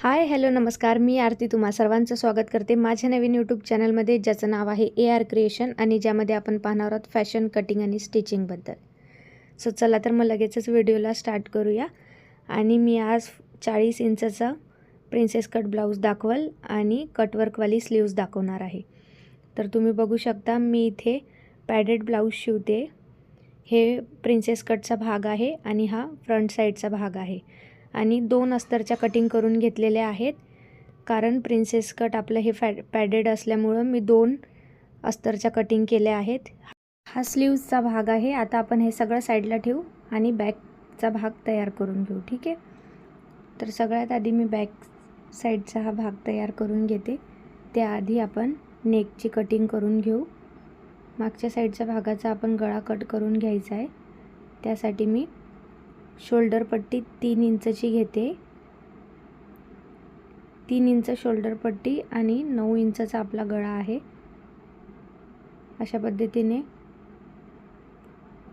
Hi hello नमस्कार. मी आरती तुम्हा सर्वांचं स्वागत करते माझ्या नवीन यूट्यूब चॅनलमध्ये, ज्याचं नाव आहे AR क्रिएशन आणि ज्यामध्ये आपण पाहणार आहोत फॅशन कटिंग आणि स्टिचिंगबद्दल. सो चला तर मग लगेचच व्हिडिओला स्टार्ट करूया. आणि मी आज 40 इंचचा प्रिन्सेस कट ब्लाऊज दाखवल आणि कटवर्कवाली स्लीव्ज दाखवणार आहे. तर तुम्ही बघू शकता मी इथे पॅडेड ब्लाऊज शिवते. हे प्रिन्सेस कटचा भाग आहे आणि हा फ्रंट साईडचा भाग आहे. आणि 2 अस्तरच्या कटिंग करून घेतलेल्या आहेत, कारण प्रिन्सेस कट आपलं हे पॅडेड असल्यामुळं मी 2 अस्तरच्या कटिंग केल्या आहेत. हा स्लीव्सचा भाग आहे. आता आपण हे सगळं साईडला ठेवू आणि बॅकचा भाग तयार करून घेऊ. ठीक आहे. तर सगळ्यात आधी मी बॅक साईडचा हा भाग तयार करून घेते. त्याआधी आपण नेकची कटिंग करून घेऊ. मागच्या साईडच्या भागाचा आपण गळा कट करून घ्यायचा आहे. त्यासाठी मी शोल्डर पट्टी 3 इंचची घेते. 3 इंच शोल्डर पट्टी आणि 9 इंचचा आपला गळा आहे. अशा पद्धतीने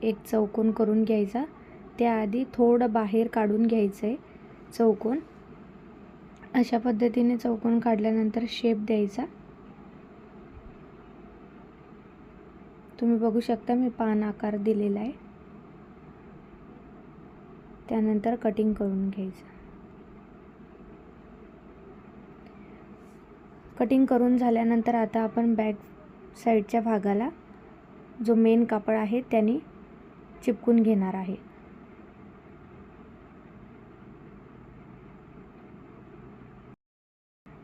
एक चौकोन करून घ्यायचा. त्याआधी थोडं बाहेर काढून घ्यायचं आहे चौकोन. अशा पद्धतीने चौकोन काढल्यानंतर शेप द्यायचा. तुम्ही बघू शकता मी पान आकार दिलेला आहे. त्यानंतर कटिंग करून घ्यायचं. कटिंग करून झाल्यानंतर आता आपण बॅक साईडच्या भागाला जो मेन कापड आहे त्याने चिपकून घेणार आहे.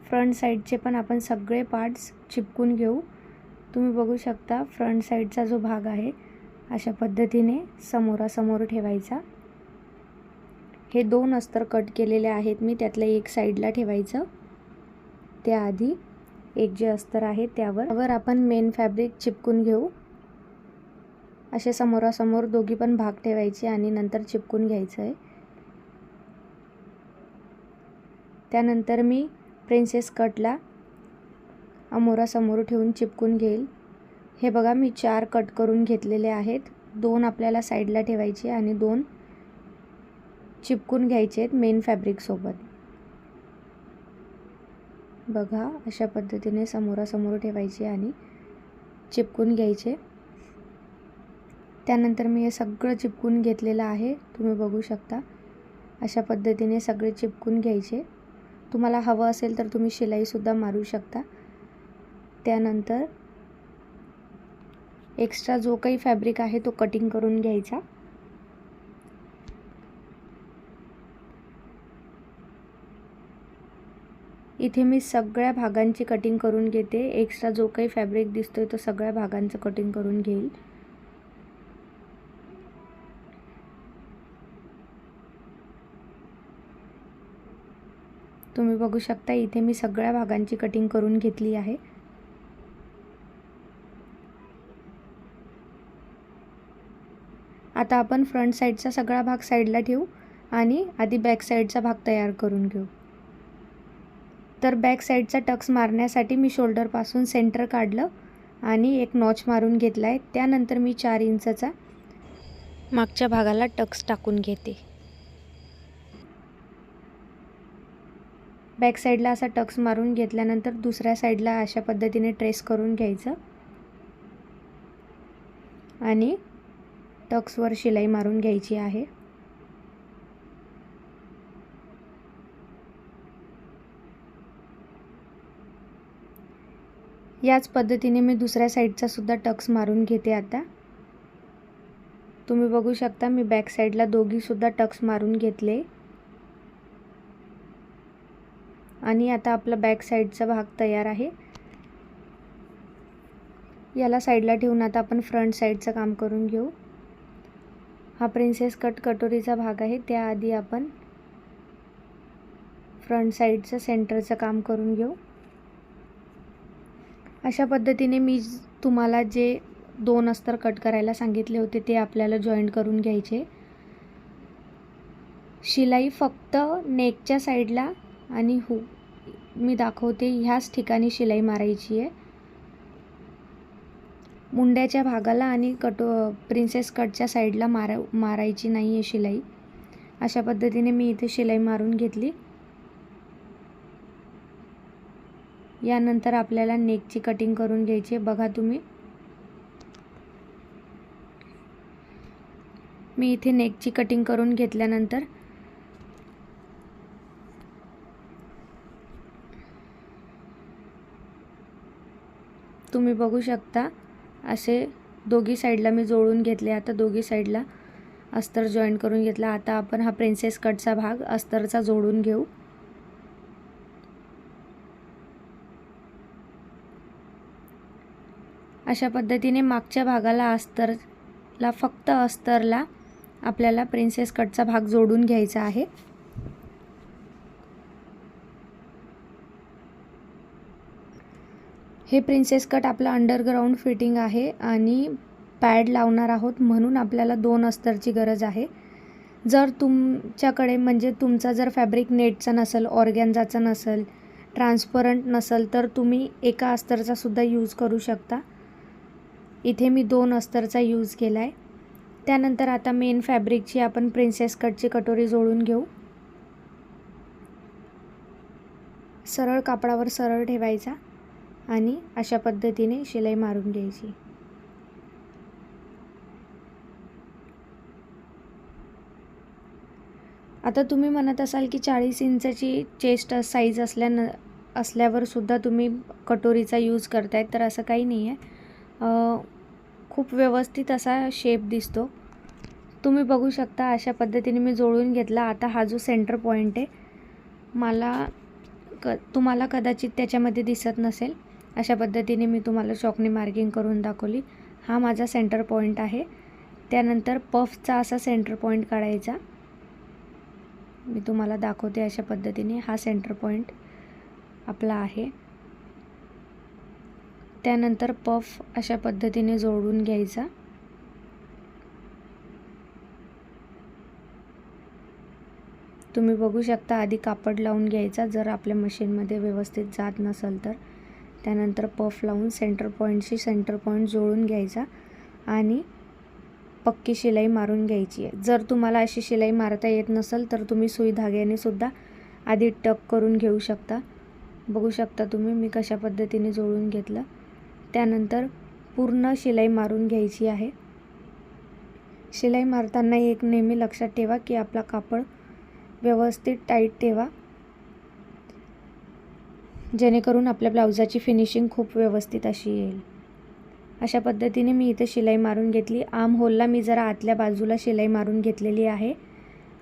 फ्रंट साईडचे पण आपण सगळे पार्ट्स चिपकून घेऊ. तुम्ही बघू शकता फ्रंट साईडचा जो भाग आहे अशा पद्धतीने समोरासमोर ठेवायचा. हे 2 अस्तर कट केलेले आहेत मी, त्यातलं एक साईडला ठेवायचं. त्याआधी एक जे अस्तर आहे त्यावर आपण मेन फॅब्रिक चिपकून घेऊ. असे समोरासमोर दोघी पण भाग ठेवायचे आणि नंतर चिपकून घ्यायचं आहे. त्यानंतर मी प्रिन्सेस कटला अमोरासमोर ठेवून चिपकून घेईल. हे बघा मी 4 कट करून घेतलेले आहेत. 2 आपल्याला साईडला ठेवायचे आणि 2 चिपकून घ्यायचे आहेत मेन फॅब्रिक सोबत. बघा अशा पद्धतीने समोरासमोर ठेवायचे आणि चिपकून घ्यायचे. त्यानंतर मी हे सगळं चिपकून घेतलेलं आहे. तुम्ही बघू शकता अशा पद्धतीने सगळे चिपकून घ्यायचे. तुम्हाला हवं असेल तर तुम्ही शिलाईसुद्धा मारू शकता. त्यानंतर एक्स्ट्रा जो काही फॅब्रिक आहे तो कटिंग करून घ्यायचा. इथे मी सगळ्या भागांची कटिंग करून घेते. एक्स्ट्रा जो काही फॅब्रिक दिसतोय तो सगळ्या भागांचं कटिंग करून घेईल. तुम्ही बघू शकता इथे मी सगळ्या भागांची कटिंग करून घेतली आहे. आता आपण फ्रंट साईडचा सगळा भाग साईडला ठेवू आणि आधी बॅक साईडचा भाग तयार करून घेऊ. तर बॅक साईडचा टक्स मारण्यासाठी मी शोल्डरपासून सेंटर काढलं आणि एक नॉच मारून घेतला आहे. त्यानंतर मी 4 इंचचा मागच्या भागाला टक्स टाकून घेते. बॅक साईडला असा टक्स मारून घेतल्यानंतर दुसऱ्या साईडला अशा पद्धतीने ट्रेस करून घ्यायचं आणि टक्सवर शिलाई मारून घ्यायची आहे. याच पद्धतीने मी दुसऱ्या साईडचा सुद्धा टक्स मारून घेते. आता तुम्ही बघू शकता मी बॅक साईडला दोघी सुद्धा टक्स मारून घेतले. आणि आता आपला बॅक साईडचा भाग तयार आहे. याला साईडला ठेवून आता आपण फ्रंट साईडचं काम करून घेऊ. हा प्रिन्सेस कट कटोरीचा भाग आहे. त्याआधी आपण फ्रंट साईडचं सेंटरचं काम करून घेऊ. अशा पद्धतीने मी तुम्हाला जे 2 अस्तर कट करायला सांगितले होते ते आपल्याला जॉईंट करून घ्यायचे. शिलाई फक्त नेकच्या साईडला आणि मी दाखवते ह्याच ठिकाणी शिलाई मारायची आहे. मुंड्याच्या भागाला आणि प्रिन्सेस कटच्या साईडला मारायची नाही आहे शिलाई. अशा पद्धतीने मी इथे शिलाई मारून घेतली. यानंतर आपल्याला नेकची कटिंग करून घ्यायची आहे। बघा तुम्ही, मी इथे नेकची कटिंग करून घेतल्यानंतर तुम्ही बघू शकता असे दोघी साईडला मी जोडून घेतले। आता दोघी साईडला अस्तर जॉईन करून घेतला। आता आपण हा प्रिन्सेस कटचा भाग अस्तरचा जोडून घेऊ। अशा पद्धतीने मागच्या भागाला अस्तरला, फक्त अस्तरला आपल्याला प्रिन्सेस कटचा भाग जोडून घ्यायचा आहे। हे प्रिन्सेस कट आपला अंडरग्राऊंड फिटिंग आहे आणि पॅड लावणार आहोत, म्हणून आपल्याला 2 अस्तरची गरज आहे। जर तुमच्याकडे म्हणजे तुमचा जर फॅब्रिक नेटचा नसेल, ऑर्गॅन्झाचा नसेल, ट्रान्सपरंट नसेल, तर तुम्ही एका अस्तरचा सुद्धा यूज करू शकता। इथे मी 2 अस्तरचा यूज केला आहे। त्यानंतर आता मेन फॅब्रिकची आपण प्रिन्सेस कटची कटोरी जोडून घेऊ। सरळ कापडावर सरळ ठेवायचा आणि अशा पद्धतीने शिलाई मारून घ्यायची। आता तुम्ही म्हणत असाल की 40 इंचाची चेस्ट साईज असल्यावर सुद्धा तुम्ही कटोरीचा यूज करतायत, तर असं काही नाही आहे। खूप व्यवस्थित असा शेप दिसतो। तुम्ही बघू शकता अशा पद्धतीने मी जोडून घेतला। आता हा जो सेंटर पॉईंट आहे, तुम्हाला कदाचित त्याच्यामध्ये दिसत नसेल, अशा पद्धतीने मी तुम्हाला चॉकने मार्किंग करून दाखवली। हा माझा सेंटर पॉईंट आहे। त्यानंतर पफचा असा सेंटर पॉईंट काढायचा। मी तुम्हाला दाखवते अशा पद्धतीने हा सेंटर पॉईंट आपला आहे। त्यानंतर पफ अशा पद्धतीने जोडून घ्यायचा। तुम्ही बघू शकता आधी कापड लावून घ्यायचा जर आपल्या मशीनमध्ये व्यवस्थित जात नसेल तर। त्यानंतर पफ लावून सेंटर पॉईंटशी सेंटर पॉईंट जोडून घ्यायचा आणि पक्की शिलाई मारून घ्यायची आहे। जर तुम्हाला अशी शिलाई मारता येत नसेल तर तुम्ही सुई धाग्याने सुद्धा आधी टक करून घेऊ शकता। बघू शकता तुम्ही मी कशा पद्धतीने जोडून घेतलं। त्यानंतर पूर्ण शिलाई मारून घ्यायची आहे। शिलाई मारताना एक नेहमी लक्षात ठेवा की आपला कापड व्यवस्थित टाईट ठेवा, जेणेकरून आपल्या ब्लाउजाची फिनिशिंग खूप व्यवस्थित अशी येईल। अशा पद्धतीने मी इथे शिलाई मारून घेतली। आर्म होलला मी जरा आतल्या बाजूला शिलाई मारून घेतलेली आहे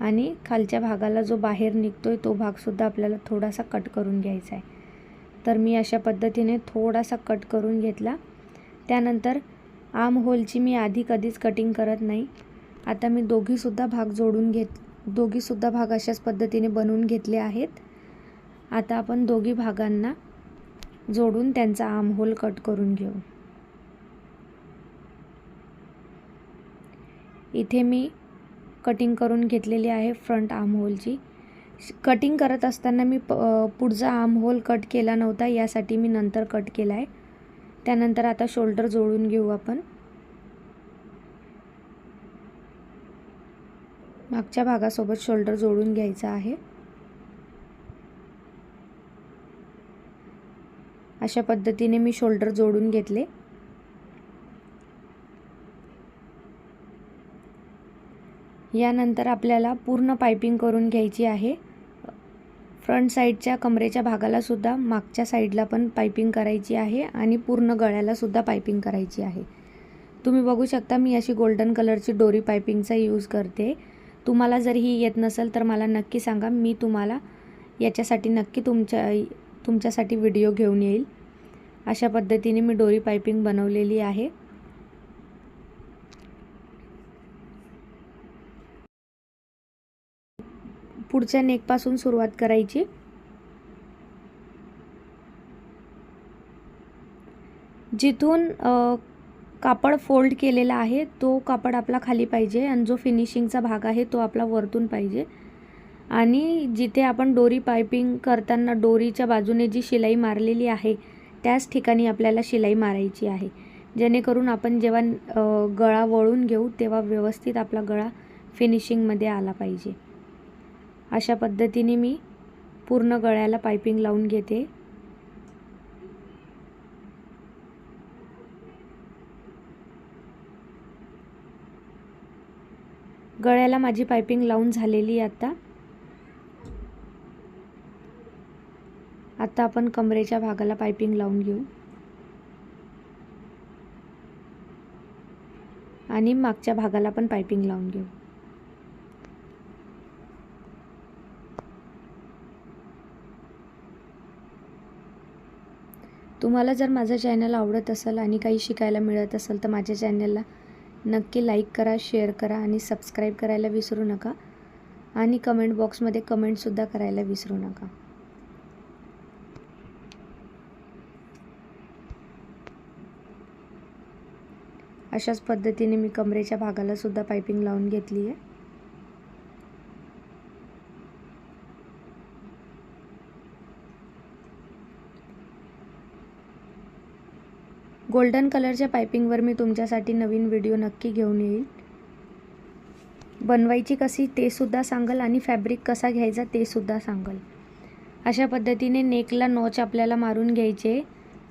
आणि खालच्या भागाला जो बाहेर निघतोय तो भागसुद्धा आपल्याला थोडासा कट करून घ्यायचा आहे। तर मी अशा पद्धतीने थोडासा कट करून घेतला। त्यानंतर आर्म होलची मी आधी कधीच कटिंग करत नाही। आता मी दोघीसुद्धा भाग अशाच पद्धतीने बनवून घेतले आहेत। आता आपण दोघी भागांना जोडून त्यांचा आर्म होल कट करून घेऊ। इथे मी कटिंग करून घेतलेली आहे फ्रंट आर्म होलची। कटिंग करत असताना मी पुढचा आर्म होल कट केला नव्हता, यासाठी मी नंतर कट केला आहे। त्यानंतर आता शोल्डर जोडून घेऊ आपण। मागच्या भागासोबत शोल्डर जोडून घ्यायचा आहे। अशा पद्धतीने मी शोल्डर जोडून घेतले। यानंतर आपल्याला पूर्ण पाइपिंग करून घ्यायची आहे। फ्रंट साईडच्या कमरेच्या भागाला सुद्धा मागच्या साईडला पण पाइपिंग करायची आहे आणि पूर्ण गळ्याला सुद्धा पाइपिंग करायची आहे। तुम्ही बघू शकता मी अशी गोल्डन कलरची डोरी पाइपिंगचा यूज करते। तुम्हाला जर ही येत नसेल तर मला नक्की सांगा, मी तुम्हाला याच्यासाठी नक्की तुमच्यासाठी व्हिडिओ घेऊन येईल। अशा पद्धतीने मी डोरी पाइपिंग बनवलेली आहे। पुढच्या नेकपासून सुरुवात करायची। जिथून कापड फोल्ड केलेला आहे तो कापड आपला खाली पाहिजे आणि जो फिनिशिंगचा भाग आहे तो आपला वरतून पाहिजे। आणि जिथे आपण डोरी पाइपिंग करताना डोरीच्या बाजूने जी शिलाई मारलेली आहे त्याच ठिकाणी आपल्याला शिलाई मारायची आहे, जेणेकरून आपण जेव्हा गळा वळून घेऊ तेव्हा व्यवस्थित आपला गळा फिनिशिंगमध्ये आला पाहिजे। अशा पद्धतीने मी पूर्ण गळ्याला पाइपिंग लावून घेते। गळ्याला माझी पायपिंग लावून झालेली आहे. आता आपण कमरेच्या भागाला पायपिंग लावून घेऊ आणि मागच्या भागाला पण पायपिंग लावून घेऊ. तुम्हाला जर माझं चॅनल आवडत असेल आणि काही शिकायला मिळत असेल तर माझ्या चॅनलला नक्की लाईक करा, शेअर करा आणि सबस्क्राईब करायला विसरू नका आणि कमेंट बॉक्समध्ये कमेंटसुद्धा करायला विसरू नका. अशाच पद्धतीने मी कमरेच्या भागाला सुद्धा पायपिंग लावून घेतली आहे. गोल्डन कलरच्या पायपिंगवर मी तुमच्यासाठी नवीन व्हिडिओ नक्की घेऊन येईल. बनवायची कशी ते सुद्धा सांगल आणि फॅब्रिक कसा घ्यायचा ते सुद्धा सांगल. अशा पद्धतीने नेकला नॉच आपल्याला मारून घ्यायचे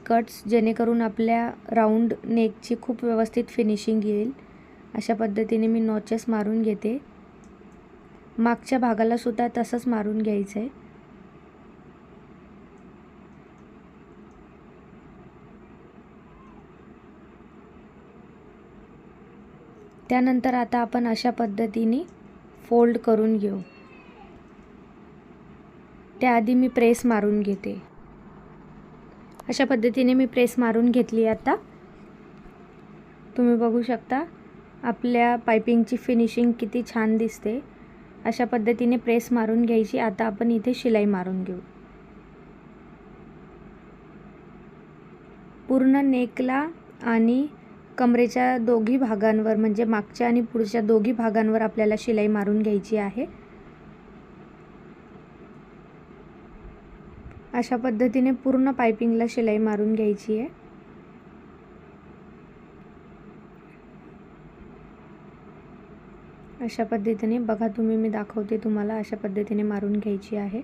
कट्स, जेणेकरून आपल्या राऊंड नेकची खूप व्यवस्थित फिनिशिंग येईल. अशा पद्धतीने मी नॉचेस मारून घेते. मागच्या भागाला सुद्धा तसंच मारून घ्यायचं आहे. त्यानंतर आता आपण अशा पद्धतीने फोल्ड करून घेऊ. त्याआधी मी प्रेस मारून घेते. अशा पद्धतीने मी प्रेस मारून घेतली. आता तुम्ही बघू शकता आपल्या पायपिंगची फिनिशिंग किती छान दिसते. अशा पद्धतीने प्रेस मारून घ्यायची. आता आपण इथे शिलाई मारून घेऊ. पूर्ण नेकला आणि कमरेच्या दोघी भागांवर, म्हणजे मागच्या आणि पुढच्या दोघी भागांवर आपल्याला शिलाई मारून घ्यायची आहे. अशा पद्धतीने पूर्ण पायपिंगला शिलाई मारून घ्यायची आहे. अशा पद्धतीने बघा तुम्ही, मी दाखवते तुम्हाला. अशा पद्धतीने मारून घ्यायची आहे.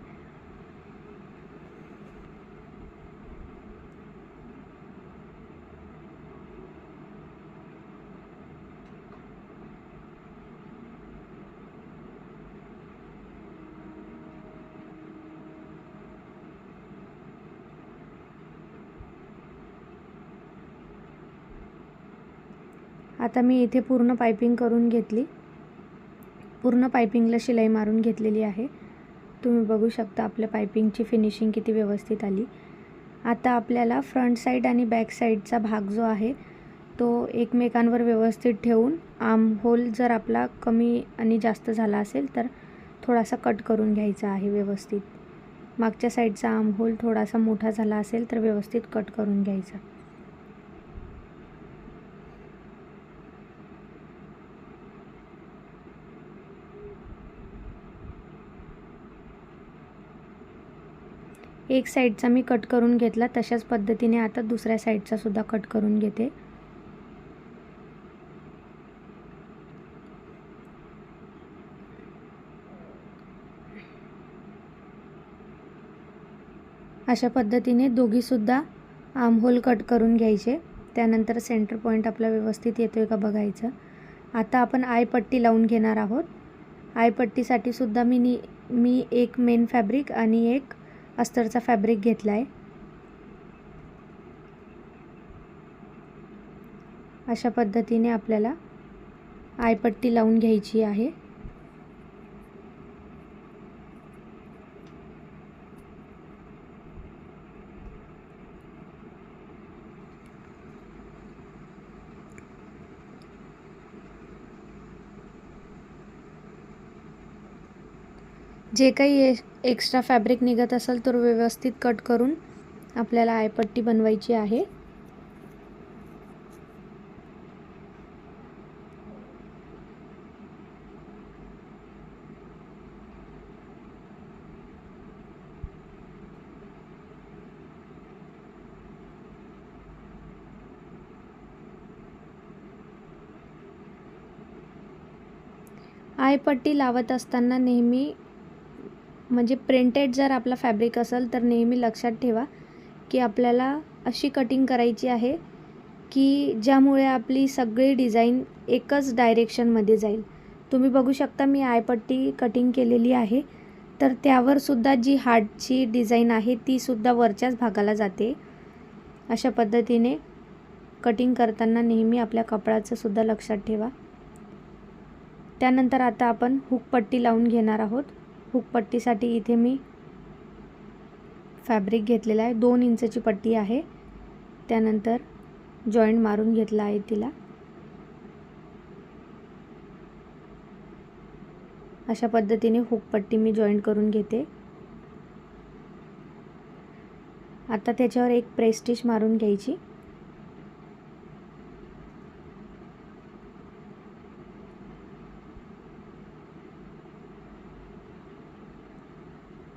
आता मी इथे पूर्ण पायपिंग करून घेतली. पूर्ण पायपिंगला शिलाई मारून घेतलेली आहे. तुम्ही बघू शकता आपल्या पायपिंगची फिनिशिंग किती व्यवस्थित आली. आता आपल्याला फ्रंट साईड आणि बॅक साईडचा भाग जो आहे तो एकमेकांवर व्यवस्थित ठेवून आर्म होल जर आपला कमी आणि जास्त झाला असेल तर थोडासा कट करून घ्यायचा आहे व्यवस्थित. मागच्या साईडचा आर्म होल थोडासा मोठा झाला असेल तर व्यवस्थित कट करून घ्यायचा. एक साईडचा मी कट करून घेतला. तशाच पद्धतीने आता दुसऱ्या साईडचा सुद्धा कट करून घेते. अशा पद्धतीने दोघी सुद्धा आर्म होल कट करून घ्यायचे. त्यानंतर सेंटर पॉईंट आपला व्यवस्थित येतोय का बघायचं. आता आपण आय पट्टी लावून घेणार आहोत. आय पट्टीसाठी सुद्धा मी एक मेन फॅब्रिक आणि एक अस्तरचा फॅब्रिक घेतला आहे. अशा पद्धतीने आपल्याला आयपट्टी लावून घ्यायची आहे. जे काही एक्स्ट्रा फॅब्रिक निघत असेल तर व्यवस्थित कट करून आपल्याला आयपट्टी बनवायची आहे. आयपट्टी लावत असताना नेहमी म्हणजे प्रिंटेड जर आपला फॅब्रिक असेल तर नेहमी लक्षात ठेवा की आपल्याला अशी कटिंग करायची आहे की ज्यामुळे आपली सगळी डिझाईन एकच डायरेक्शनमध्ये जाईल. तुम्ही बघू शकता मी आयपट्टी कटिंग केलेली आहे, तर त्यावर सुद्धा जी हार्टची डिझाईन आहे ती सुद्धा वरच्याच भागाला जाते। अशा पद्धतीने कटिंग करताना नेहमी आपल्या कपड्याचं सुद्धा लक्षात ठेवा। त्यानंतर आता आपण हुक पट्टी लावून घेणार आहोत। हुक पट्टीसाठी इथे मी फॅब्रिक घेतलेला आहे, 2 इंचची पट्टी आहे। त्यानंतर जॉईंट मारून घेतला आहे तिला। अशा पद्धतीने हुक पट्टी मी जॉईंट करून घेते। आता त्याच्यावर एक प्रेस स्टिच मारून घ्यायची।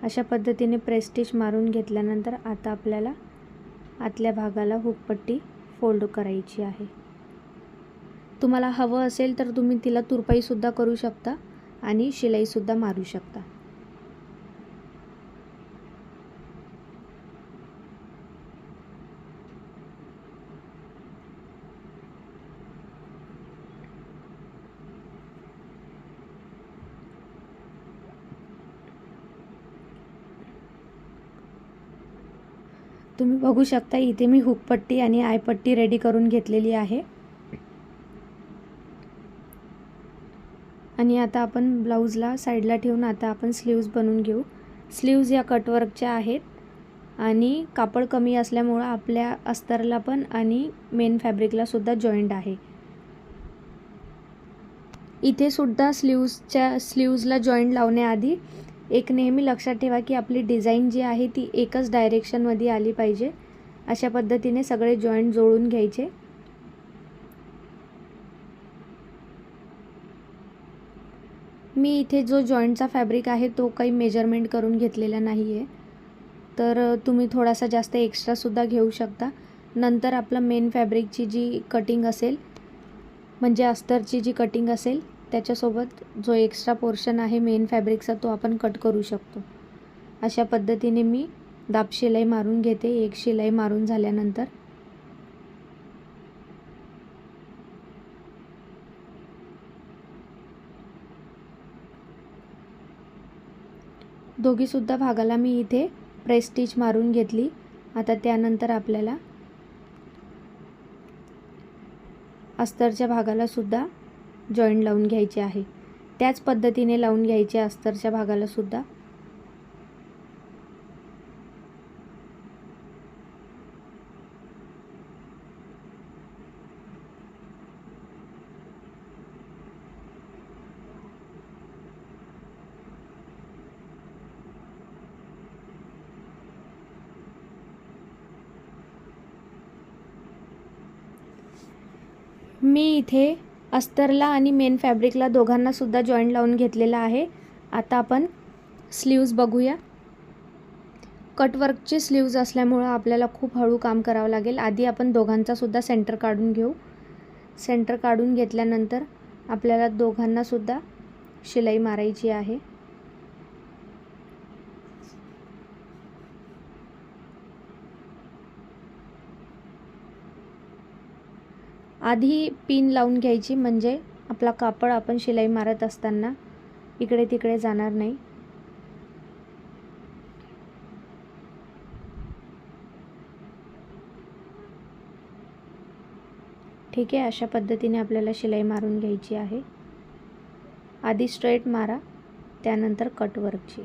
अशा पद्धतीने प्रेस स्टिच मारून घेतल्यानंतर आता आपल्याला आतल्या भागाला हुक पट्टी फोल्ड करायची आहे। तुम्हाला हवं असेल तर तुम्ही तिला तुरपाई सुद्धा करू शकता आणि शिलाई सुद्धा मारू शकता। तुम्ही बघू शकता इथे मी हुक पट्टी आणि आयपट्टी रेडी करून घेतलेली आहे। आणि आता आपण ब्लाऊजला साईडला ठेवून आता आपण स्लीव्ज बनवून घेऊ। स्लीव्ज या कटवर्कच्या आहेत आणि कापड कमी असल्यामुळे आपल्या अस्तरला पण आणि मेन फॅब्रिकला सुद्धा जॉईंट आहे। इथे सुद्धा स्लीव्जला जॉईंट लावण्याआधी एक नेहमी लक्षात ठेवा की आपली डिझाईन जी आहे ती एकच डायरेक्शनमध्ये आली पाहिजे। अशा पद्धतीने सगळे जॉईंट जोडून घ्यायचे। मी इथे जो जॉईंटचा फॅब्रिक आहे तो काही मेजरमेंट करून घेतलेला नाही आहे, तर तुम्ही थोडासा जास्त एक्स्ट्रा सुद्धा घेऊ शकता। नंतर आपलं मेन फॅब्रिकची जी कटिंग असेल म्हणजे अस्तरची जी कटिंग असेल त्याच्यासोबत जो एक्स्ट्रा पोर्शन आहे मेन फॅब्रिकचा तो आपण कट करू शकतो। अशा पद्धतीने मी दाब शिलाई मारून घेते। एक शिलाई मारून झाल्यानंतर दोघी सुद्धा भागाला मी इथे प्रेस स्टिच मारून घेतली। आता त्यानंतर आपल्याला अस्तरच्या भागाला सुद्धा जॉईंट लावून घ्यायचे आहे। त्याच पद्धतीने लावून घ्यायचे अस्तरच्या भागाला सुद्धा। मी इथे अस्तरला आणि मेन फॅब्रिकला दोघांना सुद्धा जॉईंट लावून घेतलेला आहे। आता आपण स्लीव्ज बघूया। कटवर्कचे स्लीव्ज असल्यामुळे आपल्याला खूप हळू काम करावं लागेल। आधी आपण दोघांचा सुद्धा सेंटर काढून घेऊ। सेंटर काढून घेतल्यानंतर आपल्याला दोघांना सुद्धा शिलाई मारायची आहे। आधी पिन लावून घ्यायची म्हणजे आपला कापड आपण शिलाई मारत असताना इकडे तिकडे जाणार नाही। ठीक आहे, अशा पद्धतीने आपल्याला शिलाई मारून घ्यायची आहे। आधी स्ट्रेट मारा, त्यानंतर कट वर्कची।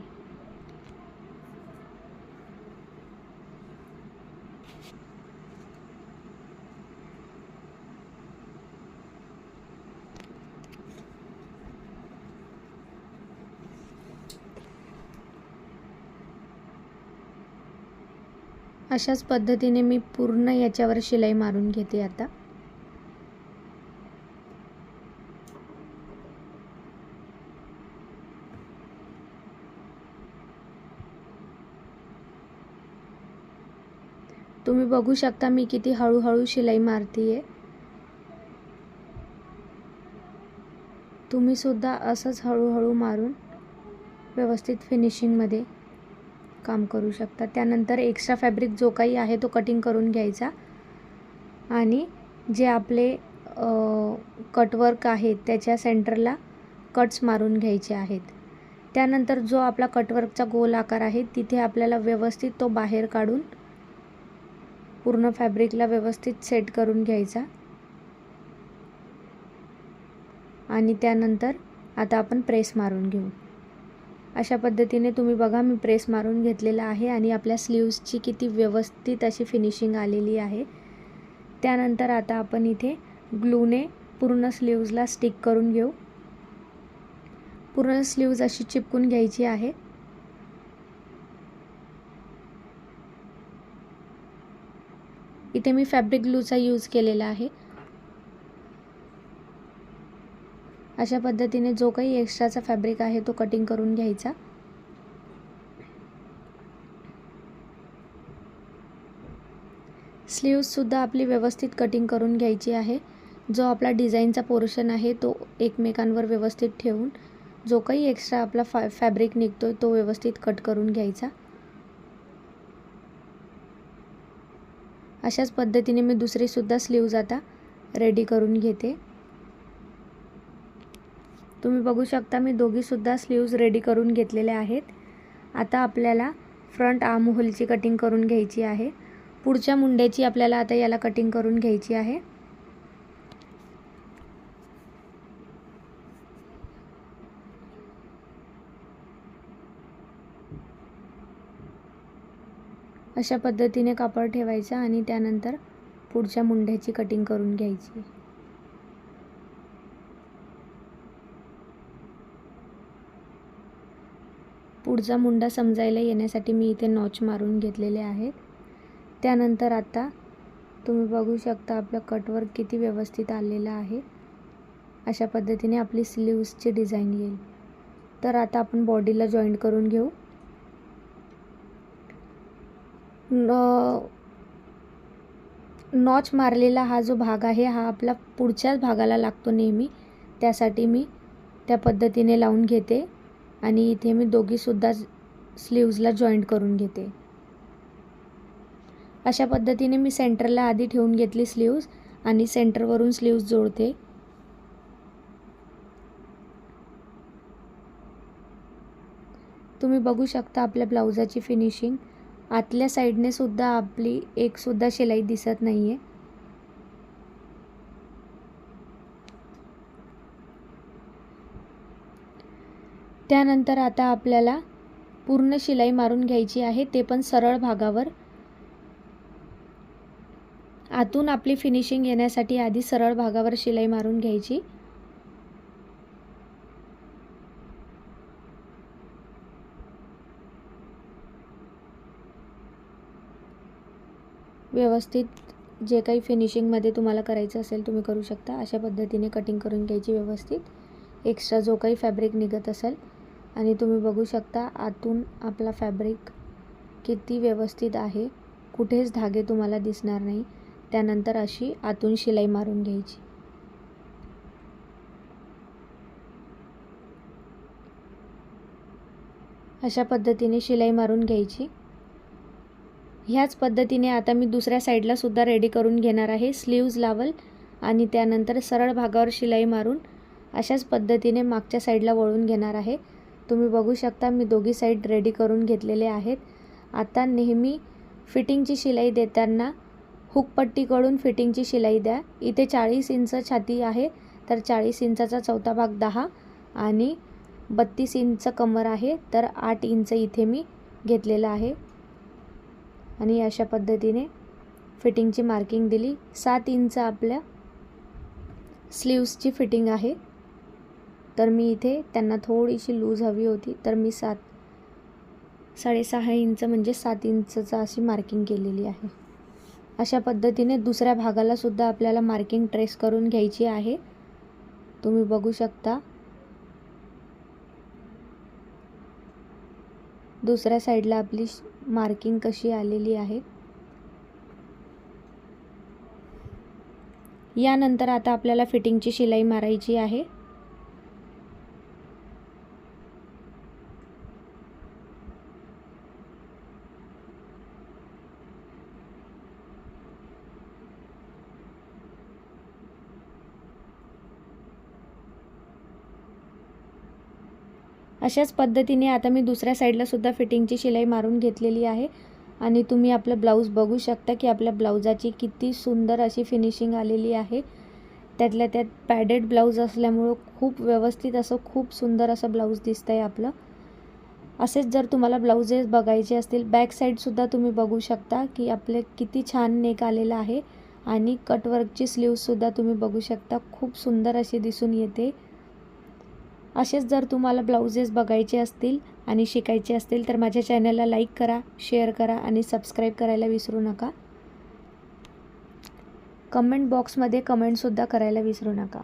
अशाच पद्धतीने मी पूर्ण याच्यावर शिलाई मारून घेते। आता तुम्ही बघू शकता मी किती हळूहळू शिलाई मारतीये। तुम्ही सुद्धा असंच हळूहळू मारून व्यवस्थित फिनिशिंगमध्ये काम करू शकता। त्यानंतर एक्स्ट्रा फॅब्रिक जो काही आहे तो कटिंग करून घ्यायचा आणि जे आपले कटवर्क आहे त्याच्या सेंटरला कट्स मारून घ्यायचे आहेत. त्यानंतर जो आपला कटवर्कचा गोल आकार आहे तिथे आपल्याला व्यवस्थित तो बाहेर काढून पूर्ण फॅब्रिकला व्यवस्थित सेट करून घ्यायचा. आणि त्यानंतर आता आपण प्रेस मारून घेऊ. अशा पद्धतीने तुम्ही बघा मी प्रेस मारून घेतलेला आहे आणि आपल्या स्लीव्सची किती व्यवस्थित अशी फिनिशिंग आलेली आहे. त्यानंतर आता आपण इथे ग्लूने पूर्ण स्लीव्सला स्टिक करून घेऊ. पूर्ण स्लीव्स अशी चिपकून घ्यायची आहे. इथे मी फॅब्रिक ग्लूचा यूज केलेला आहे. अशा पद्धतीने जो काही एक्स्ट्राचा फॅब्रिक आहे तो कटिंग करून घ्यायचा. स्लीव्ससुद्धा आपली व्यवस्थित कटिंग करून घ्यायची आहे. जो आपला डिझाईनचा पोर्शन आहे तो एकमेकांवर व्यवस्थित ठेवून जो काही एक्स्ट्रा आपला फॅब्रिक निघतोय तो व्यवस्थित कट करून घ्यायचा. अशाच पद्धतीने मी दुसरीसुद्धा स्लीव्ज आता रेडी करून घेते. तुम्ही बघू शकता मी दोघीसुद्धा स्लीव्ज रेडी करून घेतलेल्या आहेत. आता आपल्याला फ्रंट आर्म होलची कटिंग करून घ्यायची आहे. पुढच्या मुंड्याची आपल्याला आता याला कटिंग करून घ्यायची आहे. अशा पद्धतीने कापड ठेवायचा आणि त्यानंतर पुढच्या मुंड्याची कटिंग करून घ्यायची. पुढचा मुंडा समजायला येण्यासाठी मी इथे नॉच मारून घेतलेले आहेत. त्यानंतर आता तुम्ही बघू शकता आपलं कटवर्क किती व्यवस्थित आलेलं आहे. अशा पद्धतीने आपली स्लीव्सची डिझाईन येईल. तर आता आपण बॉडीला जॉईंट करून घेऊ. नॉच मारलेला हा जो भाग आहे हा आपला पुढच्याच भागाला लागतो नेहमी. त्यासाठी मी त्या पद्धतीने लावून घेते आणि इथे मी दोघीसुद्धा स्लीव्सला जॉईंट करून घेते. अशा पद्धतीने मी सेंटरला आधी ठेवून घेतली स्लीव्स आणि सेंटरवरून स्लीव्स जोडते. तुम्ही बघू शकता आपल्या ब्लाउजाची फिनिशिंग. आतल्या साईडने सुद्धा आपली एक सुद्धा शिलाई दिसत नाहीये. त्यानंतर आता आपल्याला पूर्ण शिलाई मारून घ्यायची आहे, ते पण सरळ भागावर. आतून आपली फिनिशिंग येण्यासाठी आधी सरळ भागावर शिलाई मारून घ्यायची. व्यवस्थित जे काही फिनिशिंगमध्ये तुम्हाला करायचं असेल तुम्ही करू शकता. अशा पद्धतीने कटिंग करून घ्यायची व्यवस्थित. एक्स्ट्रा जो काही फॅब्रिक निघत असेल आणि तुम्ही बघू शकता आतून आपला फॅब्रिक किती व्यवस्थित आहे. कुठेच धागे तुम्हाला दिसणार नाही. त्यानंतर अशी आतून शिलाई मारून घ्यायची. अशा पद्धतीने शिलाई मारून घ्यायची. ह्याच पद्धतीने आता मी दुसऱ्या साईडला सुद्धा रेडी करून घेणार आहे. स्लीव्ज लावल आणि त्यानंतर सरळ भागावर शिलाई मारून अशाच पद्धतीने मागच्या साईडला वळून घेणार आहे. तुम्ही बघू शकता मी दोघी साईड रेडी करून घेतलेले आहेत. आता नेहमी फिटिंगची शिलाई देताना हुकपट्टीकडून फिटिंगची शिलाई द्या. इथे 40 इंच छाती आहे तर 40 इंचाचा चौथा भाग 10 आणि 32 इंच कमर आहे तर 8 इंच इथे मी घेतलेला आहे. आणि अशा पद्धतीने फिटिंगची मार्किंग दिली. 7 इंच आपल्या स्लीव्सची फिटिंग आहे तर मी इथे त्यांना थोडीशी लूज हवी होती तर मी 6.5 इंच म्हणजे 7 इंचचा अशी मार्किंग केलेली आहे. अशा पद्धतीने दुसऱ्या भागाला सुद्धा आपल्याला मार्किंग ट्रेस करून घ्यायची आहे. तुम्ही बघू शकता दुसऱ्या साईडला आपली मार्किंग कशी आलेली आहे. यानंतर आता आपल्याला फिटिंगची शिलाई मारायची आहे. अशाच पद्धतीने आता मी दुसऱ्या साईडला सुद्धा फिटिंगची शिलाई मारून घेतलेली आहे आणि तुम्ही आपलं ब्लाऊज बघू शकता की आपल्या ब्लाऊजाची किती सुंदर अशी फिनिशिंग आलेली आहे। त्यातल्या त्यात पॅडेड ब्लाऊज असल्यामुळं खूप व्यवस्थित असं खूप सुंदर असं ब्लाऊज दिसतंय आपलं। असेच जर तुम्हाला ब्लाउजेस बघायचे असतील, बॅक साईडसुद्धा तुम्ही बघू शकता की आपले किती छान नेक आलेला आहे आणि कटवर्कची स्लीव्ससुद्धा तुम्ही बघू शकता, खूप सुंदर अशी दिसून येते। असेच जर तुम्हाला ब्लाउजेस बघायचे असतील आणि शिकायचे असतील तर माझ्या चॅनलला लाईक करा, शेअर करा आणि सबस्क्राईब करायला विसरू नका। कमेंट बॉक्समध्ये कमेंटसुद्धा करायला विसरू नका।